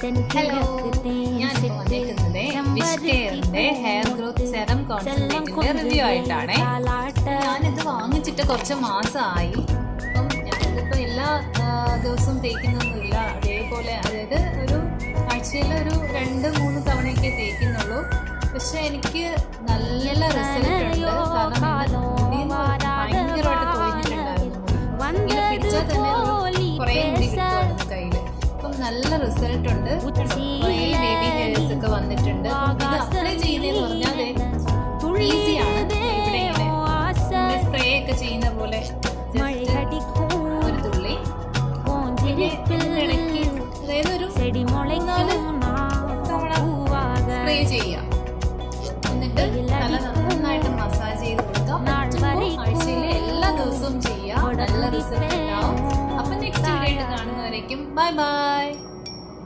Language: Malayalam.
ഹലോ, ഞാനിപ്പോൾ വന്നേക്കുന്നത് വിഷ് കെയറിന്റെ ഹെയർ ഗ്രോത്ത് സെറം കോൺസെൻട്രേറ്റിന്റെ റിവ്യൂ ആയിട്ടാണ്. ഞാനിത് വാങ്ങിച്ചിട്ട് കുറച്ച് മാസമായി. അപ്പം ഞാനിതിപ്പോൾ എല്ലാ ദിവസവും തേക്കുന്നൊന്നുമില്ല. അതേപോലെ അതായത് ഒരു ആഴ്ചയിൽ ഒരു 2-3 തവണയൊക്കെ തേക്കുന്നുള്ളൂ. പക്ഷെ എനിക്ക് നല്ല റിസൾട്ട് ഉണ്ട്. കാരണം ഭയങ്കരമായിട്ട് തോന്നിയിട്ടുണ്ടായിരുന്നു. ഇങ്ങനെ പിടിച്ചാൽ തന്നെ കുറേ മുടി കിട്ടുമായിരുന്നു കയ്യിൽ. അപ്പം നല്ല റിസൾട്ട് ഉണ്ട്. കുറേ ബേബി ഹെയർസ് ഒക്കെ വന്നിട്ടുണ്ട്. ഇത് അപ്ലൈ ചെയ്യുന്നതെന്ന് പറഞ്ഞാൽ ഈസിയാണ്. ഇവിടെ ഇങ്ങനെ സ്പ്രേ ഒക്കെ ചെയ്യുന്ന പോലെ ഒരു തുള്ളി പിന്നെ ഇടയ്ക്ക് അതായത് ഒരു 4 തവണ സ്പ്രേ ചെയ്യാം. എന്നിട്ട് തല നന്നായിട്ട് മസാജ് ചെയ്ത് കൊടുക്കാം. ആഴ്ചയിൽ എല്ലാ ദിവസവും ചെയ്യാം. നല്ല റിസൾട്ട് ഉണ്ടാവും. അപ്പം നെക്സ്റ്റ് വീഡിയോ കാണുന്നവരേക്കും ബൈ ബൈ.